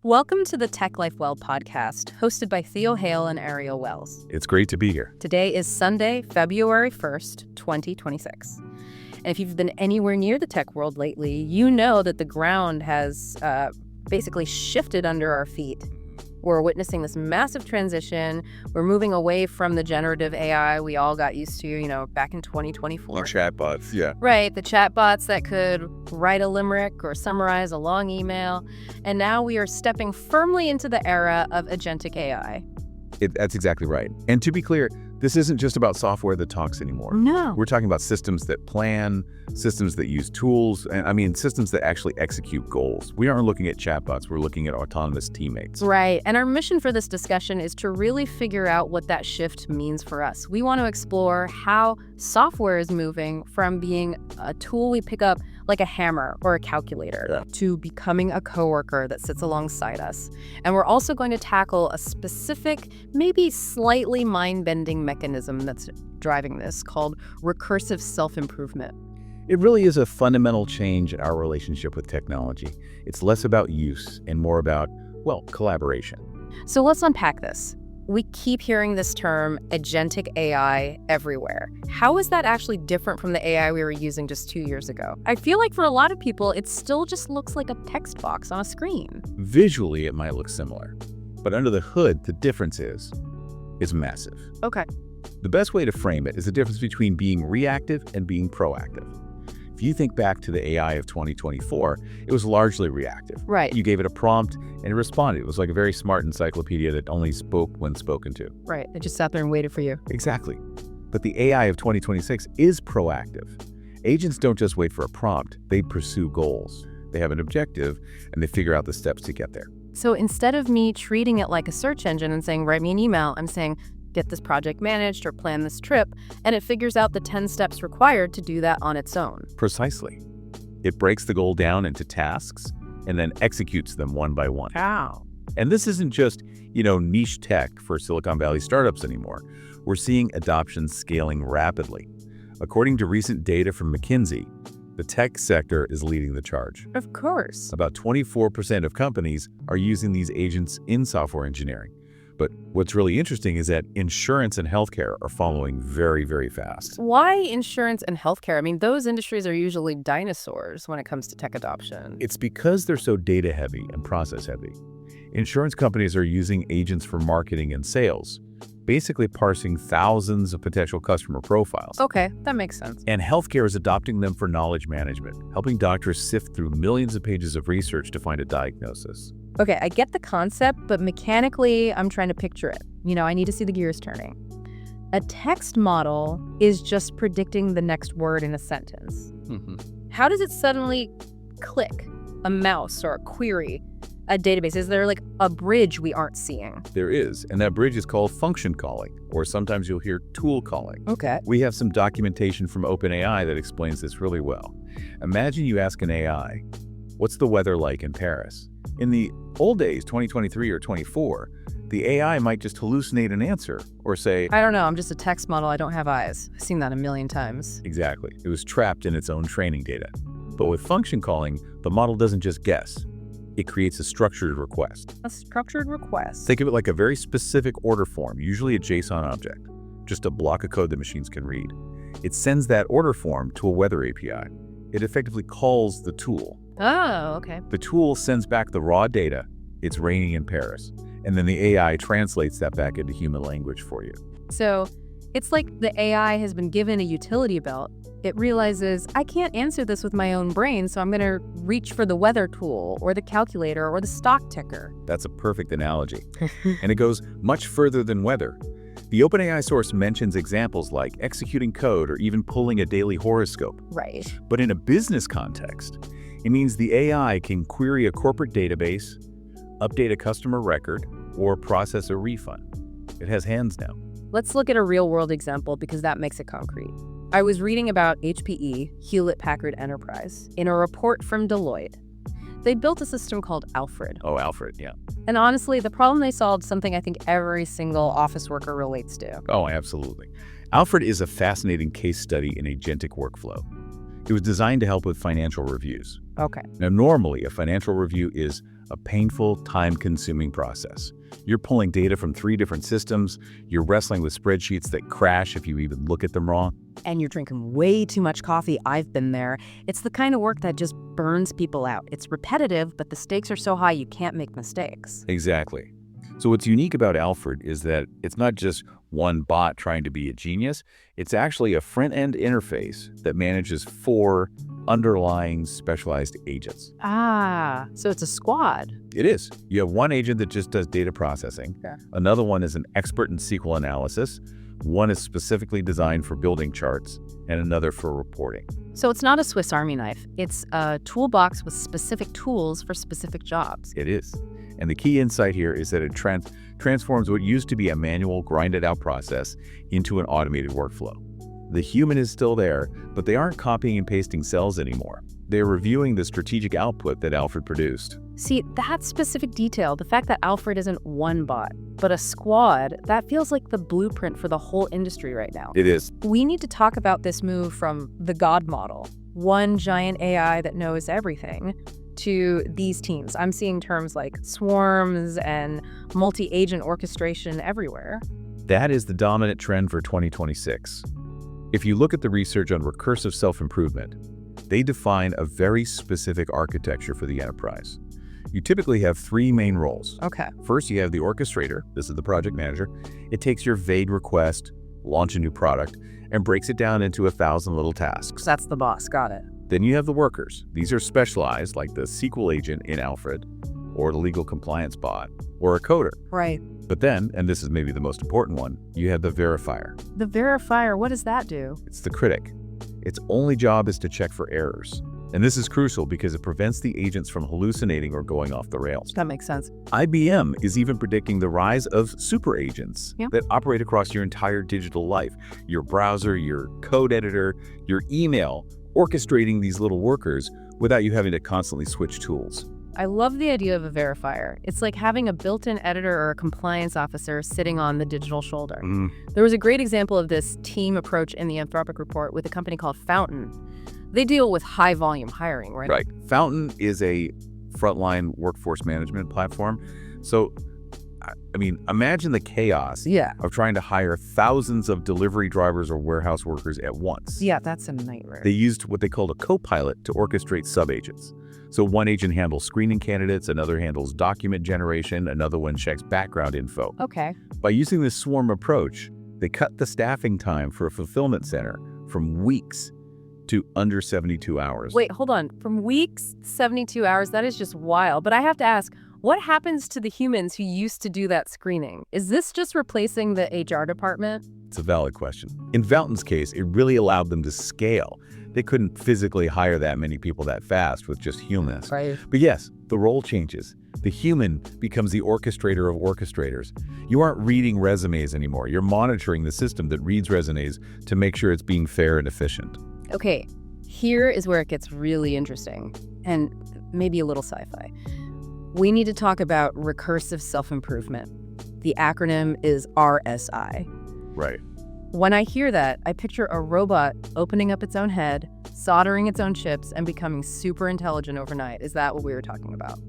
Welcome to the Tech Life Well podcast, hosted by Theo Hale and Ariel Wells. It's great to be here. Today is Sunday, February 1st, 2026. And if you've been anywhere near the tech world lately, you know that the ground has basically shifted under our feet. We're witnessing this massive transition. We're moving away from the generative AI we all got used to, back in 2024. Chatbots, yeah. Right, the chatbots that could write a limerick or summarize a long email. And now we are stepping firmly into the era of agentic AI. That's exactly right. And to be clear, this isn't just about software that talks anymore. No. We're talking about systems that plan, systems that use tools, and systems that actually execute goals. We aren't looking at chatbots, we're looking at autonomous teammates. Right. And our mission for this discussion is to really figure out what that shift means for us. We want to explore how software is moving from being a tool we pick up like a hammer or a calculator to becoming a coworker that sits alongside us. And we're also going to tackle a specific, maybe slightly mind-bending mechanism that's driving this called recursive self-improvement. It really is a fundamental change in our relationship with technology. It's less about use and more about, collaboration. So let's unpack this. We keep hearing this term, agentic AI, everywhere. How is that actually different from the AI we were using just 2 years ago? I feel like for a lot of people, it still just looks like a text box on a screen. Visually, it might look similar, but under the hood, the difference is massive. Okay. The best way to frame it is the difference between being reactive and being proactive. If you think back to the AI of 2024, it was largely reactive. Right. You gave it a prompt and it responded. It was like a very smart encyclopedia that only spoke when spoken to. Right. It just sat there and waited for you. Exactly. But the AI of 2026 is proactive. Agents don't just wait for a prompt, they pursue goals. They have an objective and they figure out the steps to get there. So instead of me treating it like a search engine and saying, write me an email, I'm saying, get this project managed or plan this trip, and it figures out the 10 steps required to do that on its own. Precisely. It breaks the goal down into tasks and then executes them one by one. Wow. And this isn't just, niche tech for Silicon Valley startups anymore. We're seeing adoption scaling rapidly. According to recent data from McKinsey, the tech sector is leading the charge. Of course. About 24% of companies are using these agents in software engineering. But what's really interesting is that insurance and healthcare are following very, very fast. Why insurance and healthcare? I mean, those industries are usually dinosaurs when it comes to tech adoption. It's because they're so data heavy and process heavy. Insurance companies are using agents for marketing and sales, basically parsing thousands of potential customer profiles. Okay, that makes sense. And healthcare is adopting them for knowledge management, helping doctors sift through millions of pages of research to find a diagnosis. Okay, I get the concept, but mechanically, I'm trying to picture it. I need to see the gears turning. A text model is just predicting the next word in a sentence. How does it suddenly click? A mouse or a query? A database? Is there like a bridge we aren't seeing? There is, and that bridge is called function calling, or sometimes you'll hear tool calling. Okay. We have some documentation from OpenAI that explains this really well. Imagine you ask an AI, what's the weather like in Paris? In the old days, 2023 or 24, the AI might just hallucinate an answer or say, I don't know, I'm just a text model, I don't have eyes. I've seen that a million times. Exactly. It was trapped in its own training data. But with function calling, the model doesn't just guess. It creates a structured request. A structured request. Think of it like a very specific order form, usually a JSON object, just a block of code that machines can read. It sends that order form to a weather API. It effectively calls the tool. Oh, okay. The tool sends back the raw data, it's raining in Paris, and then the AI translates that back into human language for you. So it's like the AI has been given a utility belt. It realizes, I can't answer this with my own brain, so I'm going to reach for the weather tool or the calculator or the stock ticker. That's a perfect analogy. And it goes much further than weather. The OpenAI source mentions examples like executing code or even pulling a daily horoscope. Right. But in a business context, it means the AI can query a corporate database, update a customer record, or process a refund. It has hands now. Let's look at a real-world example because that makes it concrete. I was reading about HPE, Hewlett-Packard Enterprise, in a report from Deloitte. They built a system called Alfred. Oh, Alfred, yeah. And honestly, the problem they solved is something I think every single office worker relates to. Oh, absolutely. Alfred is a fascinating case study in agentic workflow. It was designed to help with financial reviews. Okay. Now, normally, a financial review is a painful, time-consuming process. You're pulling data from 3 different systems, you're wrestling with spreadsheets that crash if you even look at them wrong. And you're drinking way too much coffee. I've been there. It's the kind of work that just burns people out. It's repetitive, but the stakes are so high you can't make mistakes. Exactly. So what's unique about Alfred is that it's not just one bot trying to be a genius. It's actually a front-end interface that manages 4 underlying specialized agents. Ah, so it's a squad. It is. You have one agent that just does data processing. Okay. Another one is an expert in SQL analysis. One is specifically designed for building charts, and another for reporting. So it's not a Swiss Army knife. It's a toolbox with specific tools for specific jobs. It is. And the key insight here is that it transforms what used to be a manual, grinded-out process into an automated workflow. The human is still there, but they aren't copying and pasting cells anymore. They're reviewing the strategic output that Alfred produced. See, that specific detail, the fact that Alfred isn't one bot, but a squad, that feels like the blueprint for the whole industry right now. It is. We need to talk about this move from the God model, one giant AI that knows everything, to these teams. I'm seeing terms like swarms and multi-agent orchestration everywhere. That is the dominant trend for 2026. If you look at the research on recursive self-improvement, they define a very specific architecture for the enterprise. You typically have 3 main roles. Okay. First, you have the orchestrator. This is the project manager. It takes your vague request, launch a new product, and breaks it down into 1,000 little tasks. That's the boss. Got it. Then you have the workers. These are specialized, like the SQL agent in Alfred, or the legal compliance bot, or a coder. Right. But then, and this is maybe the most important one, you have the verifier. The verifier, what does that do? It's the critic. Its only job is to check for errors. And this is crucial because it prevents the agents from hallucinating or going off the rails. That makes sense. IBM is even predicting the rise of super agents Yeah. that operate across your entire digital life. Your browser, your code editor, your email, orchestrating these little workers without you having to constantly switch tools. I love the idea of a verifier. It's like having a built-in editor or a compliance officer sitting on the digital shoulder. There was a great example of this team approach in the Anthropic report with a company called Fountain. They deal with high-volume hiring, right? Right. Fountain is a frontline workforce management platform. So, I mean, imagine the chaos Yeah. of trying to hire thousands of delivery drivers or warehouse workers at once. Yeah, that's a nightmare. They used what they called a co-pilot to orchestrate sub-agents. So one agent handles screening candidates, another handles document generation, another one checks background info. Okay. By using this swarm approach, they cut the staffing time for a fulfillment center from weeks to under 72 hours. Wait, hold on. From weeks, 72 hours, that is just wild. But I have to ask, what happens to the humans who used to do that screening? Is this just replacing the HR department? It's a valid question. In Fountain's case, it really allowed them to scale. They couldn't physically hire that many people that fast with just humans. Right. But yes, the role changes. The human becomes the orchestrator of orchestrators. You aren't reading resumes anymore. You're monitoring the system that reads resumes to make sure it's being fair and efficient. Okay, here is where it gets really interesting and maybe a little sci-fi. We need to talk about recursive self-improvement. The acronym is RSI. Right. When I hear that, I picture a robot opening up its own head, soldering its own chips, and becoming super intelligent overnight. Is that what we were talking about?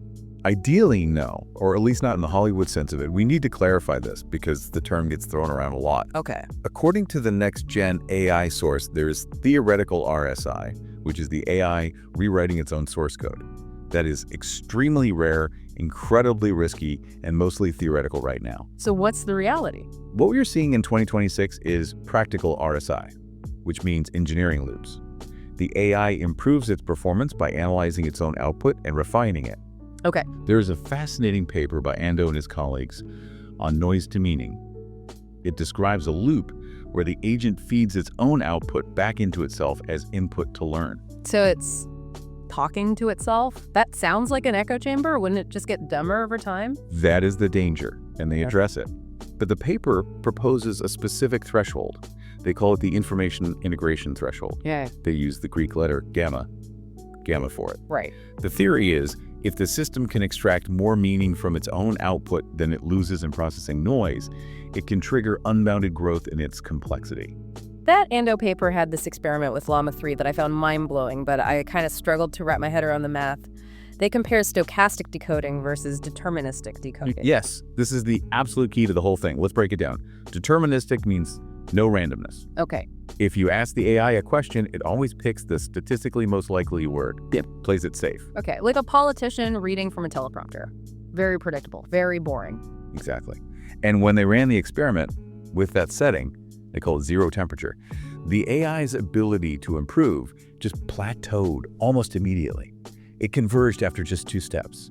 Ideally, no, or at least not in the Hollywood sense of it. We need to clarify this because the term gets thrown around a lot. Okay. According to the next-gen AI source, there's theoretical RSI, which is the AI rewriting its own source code. That is extremely rare, incredibly risky, and mostly theoretical right now. So what's the reality? What we're seeing in 2026 is practical RSI, which means engineering loops. The AI improves its performance by analyzing its own output and refining it. Okay. There is a fascinating paper by Ando and his colleagues on noise to meaning. It describes a loop where the agent feeds its own output back into itself as input to learn. So it's talking to itself? That sounds like an echo chamber. Wouldn't it just get dumber over time? That is the danger, and they address it. But the paper proposes a specific threshold. They call it the information integration threshold. Yeah. They use the Greek letter gamma for it. Right. The theory is, if the system can extract more meaning from its own output than it loses in processing noise, it can trigger unbounded growth in its complexity. That Ando paper had this experiment with Llama 3 that I found mind-blowing, but I kind of struggled to wrap my head around the math. They compare stochastic decoding versus deterministic decoding. Yes, this is the absolute key to the whole thing. Let's break it down. Deterministic means no randomness. Okay. If you ask the AI a question, it always picks the statistically most likely word. It plays it safe. Okay, like a politician reading from a teleprompter. Very predictable, very boring. Exactly. And when they ran the experiment with that setting, they call it zero temperature, the AI's ability to improve just plateaued almost immediately. It converged after just 2 steps.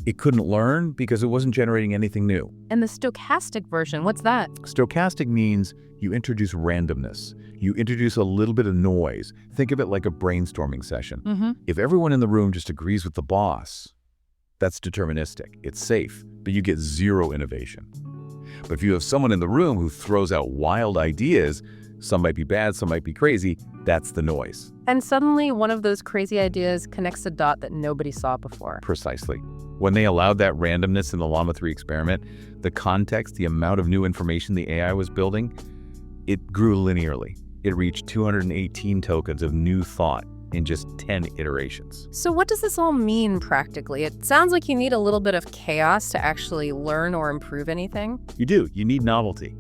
It couldn't learn because it wasn't generating anything new. And the stochastic version, what's that? Stochastic means you introduce randomness. You introduce a little bit of noise. Think of it like a brainstorming session. If everyone in the room just agrees with the boss, that's deterministic. It's safe, but you get zero innovation. But if you have someone in the room who throws out wild ideas, some might be bad, some might be crazy, that's the noise. And suddenly one of those crazy ideas connects a dot that nobody saw before. Precisely. When they allowed that randomness in the Llama 3 experiment, the context, the amount of new information the AI was building, it grew linearly. It reached 218 tokens of new thought in just 10 iterations. So what does this all mean practically? It sounds like you need a little bit of chaos to actually learn or improve anything. You do. You need novelty.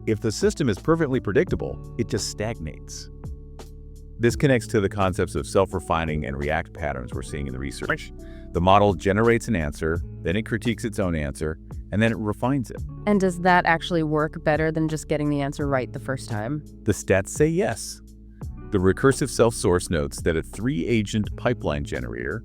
If the system is perfectly predictable, it just stagnates. This connects to the concepts of self-refining and react patterns we're seeing in the research. The model generates an answer, then it critiques its own answer, and then it refines it. And does that actually work better than just getting the answer right the first time? The stats say yes. The recursive self-source notes that a 3-agent pipeline generator,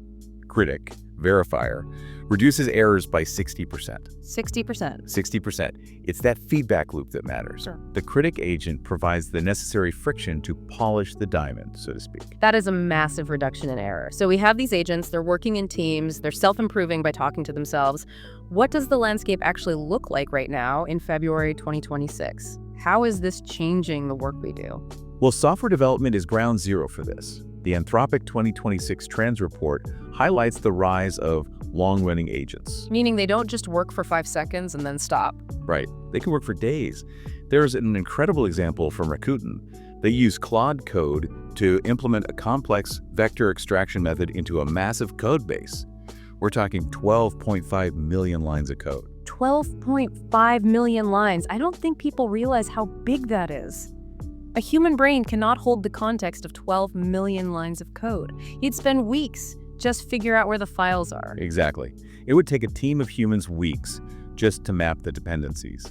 critic, verifier, reduces errors by 60%. 60%. 60%. It's that feedback loop that matters. Sure. The critic agent provides the necessary friction to polish the diamond, so to speak. That is a massive reduction in error. So we have these agents, they're working in teams, they're self-improving by talking to themselves. What does the landscape actually look like right now in February 2026? How is this changing the work we do? Well, software development is ground zero for this. The Anthropic 2026 Trends Report highlights the rise of long-running agents. Meaning they don't just work for 5 seconds and then stop. Right. They can work for days. There's an incredible example from Rakuten. They use Claude Code to implement a complex vector extraction method into a massive code base. We're talking 12.5 million lines of code. 12.5 million lines. I don't think people realize how big that is. A human brain cannot hold the context of 12 million lines of code. You'd spend weeks just figure out where the files are. Exactly. It would take a team of humans weeks just to map the dependencies.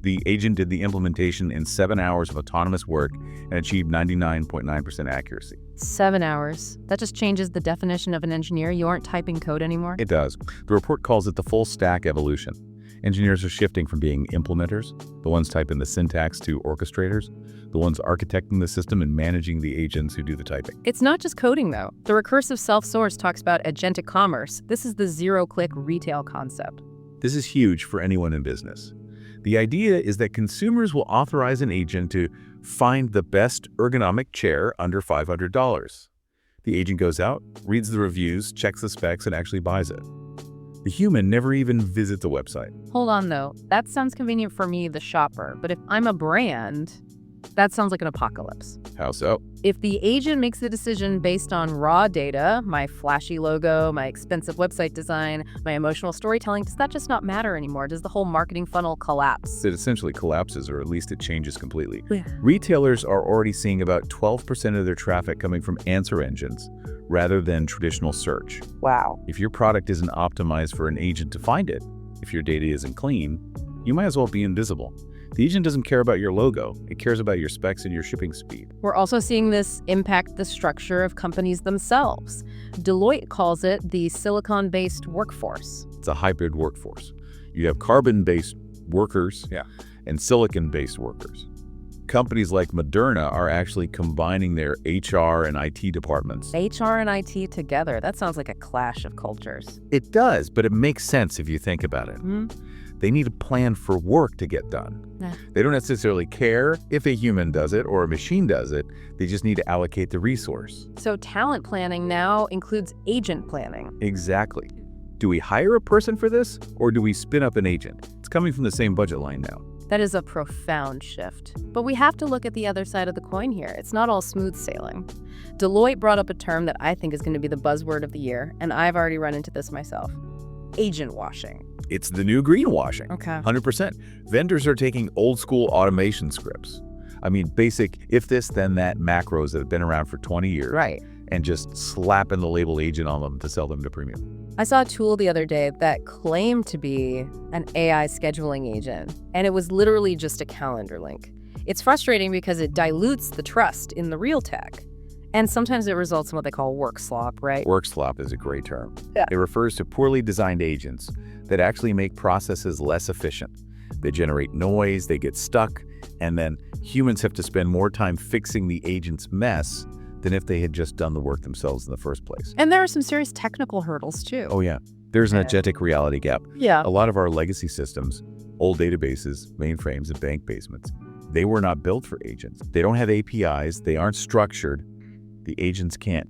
The agent did the implementation in 7 hours of autonomous work and achieved 99.9% accuracy. 7 hours. That just changes the definition of an engineer. You aren't typing code anymore. It does. The report calls it the full stack evolution. Engineers are shifting from being implementers, the ones typing the syntax, to orchestrators, the ones architecting the system and managing the agents who do the typing. It's not just coding, though. The recursive self-source talks about agentic commerce. This is the zero-click retail concept. This is huge for anyone in business. The idea is that consumers will authorize an agent to find the best ergonomic chair under $500. The agent goes out, reads the reviews, checks the specs, and actually buys it. The human never even visits the website. Hold on, though. That sounds convenient for me, the shopper. But if I'm a brand, that sounds like an apocalypse. How so? If the agent makes the decision based on raw data, my flashy logo, my expensive website design, my emotional storytelling, does that just not matter anymore? Does the whole marketing funnel collapse? It essentially collapses, or at least it changes completely. Yeah. Retailers are already seeing about 12% of their traffic coming from answer engines rather than traditional search. Wow. If your product isn't optimized for an agent to find it, if your data isn't clean, you might as well be invisible. The agent doesn't care about your logo. It cares about your specs and your shipping speed. We're also seeing this impact the structure of companies themselves. Deloitte calls it the silicon-based workforce. It's a hybrid workforce. You have carbon-based workers and silicon-based workers. Companies like Moderna are actually combining their HR and IT departments. HR and IT together. That sounds like a clash of cultures. It does, but it makes sense if you think about it. They need a plan for work to get done. They don't necessarily care if a human does it or a machine does it. They just need to allocate the resource. So talent planning now includes agent planning. Exactly. Do we hire a person for this, or do we spin up an agent? It's coming from the same budget line now. That is a profound shift. But we have to look at the other side of the coin here. It's not all smooth sailing. Deloitte brought up a term that I think is going to be the buzzword of the year, and I've already run into this myself. Agent washing. It's the new greenwashing. Okay. 100%. Vendors are taking old school automation scripts. I mean, basic if this, then that macros that have been around for 20 years. Right. And just slapping the label agent on them to sell them to premium. I saw a tool the other day that claimed to be an AI scheduling agent, and it was literally just a calendar link. It's frustrating because it dilutes the trust in the real tech. And sometimes it results in what they call work slop, right? Work slop is a great term. Yeah. It refers to poorly designed agents that actually make processes less efficient. They generate noise, they get stuck, and then humans have to spend more time fixing the agent's mess than if they had just done the work themselves in the first place. And there are some serious technical hurdles, too. Oh yeah, there's an agentic reality gap. Yeah. A lot of our legacy systems, old databases, mainframes, and bank basements, they were not built for agents. They don't have APIs, they aren't structured. The agents can't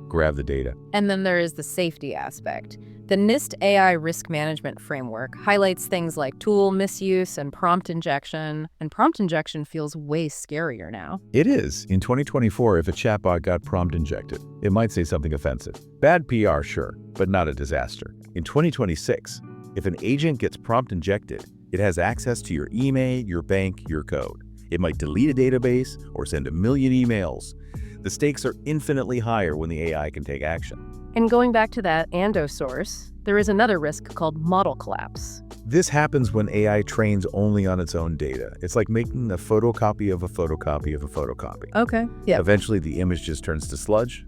grab the data. And then there is the safety aspect. The NIST AI risk management framework highlights things like tool misuse and prompt injection. And prompt injection feels way scarier now. It is. In 2024, if a chatbot got prompt injected, it might say something offensive. Bad PR, sure, but not a disaster. In 2026, if an agent gets prompt injected, it has access to your email, your bank, your code. It might delete a database or send 1 million emails. The stakes are infinitely higher when the AI can take action. And going back to that Ando source, there is another risk called model collapse. This happens when AI trains only on its own data. It's like making a photocopy of a photocopy of a photocopy. Okay. Yeah. Eventually, the image just turns to sludge.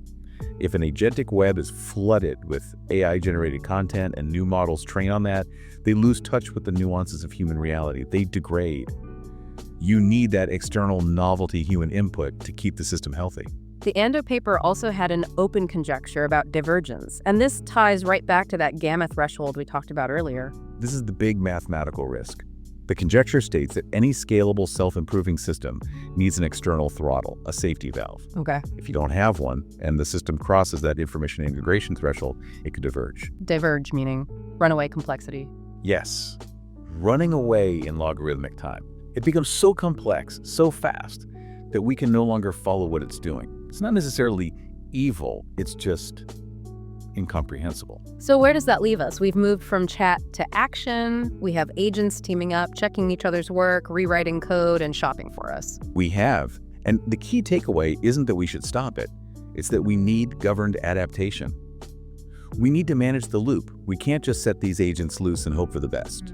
If an agentic web is flooded with AI-generated content and new models train on that, they lose touch with the nuances of human reality. They degrade. You need that external novelty human input to keep the system healthy. The Ando paper also had an open conjecture about divergence, and this ties right back to that gamma threshold we talked about earlier. This is the big mathematical risk. The conjecture states that any scalable self-improving system needs an external throttle, a safety valve. Okay. If you don't have one, and the system crosses that information integration threshold, it could diverge. Diverge meaning runaway complexity. Yes, running away in logarithmic time. It becomes so complex, so fast, that we can no longer follow what it's doing. It's not necessarily evil, it's just incomprehensible. So where does that leave us? We've moved from chat to action. We have agents teaming up, checking each other's work, rewriting code, and shopping for us. We have. And the key takeaway isn't that we should stop it. It's that we need governed adaptation. We need to manage the loop. We can't just set these agents loose and hope for the best.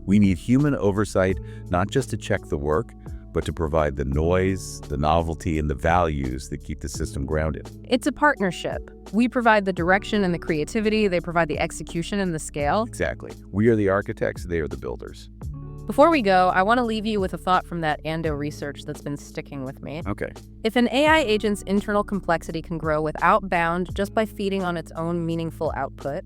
We need human oversight, not just to check the work, but to provide the noise, the novelty, and the values that keep the system grounded. It's a partnership. We provide the direction and the creativity. They provide the execution and the scale. Exactly. We are the architects, they are the builders. Before we go, I want to leave you with a thought from that Ando research that's been sticking with me. Okay. If an AI agent's internal complexity can grow without bound just by feeding on its own meaningful output,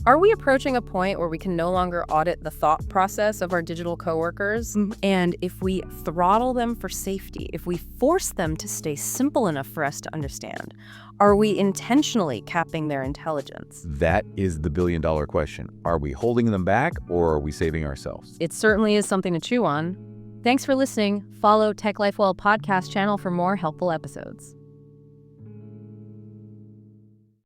are we approaching a point where we can no longer audit the thought process of our digital coworkers? And if we throttle them for safety, if we force them to stay simple enough for us to understand, are we intentionally capping their intelligence? That is the billion-dollar question. Are we holding them back or are we saving ourselves? It certainly is something to chew on. Thanks for listening. Follow Tech Life Well podcast channel for more helpful episodes.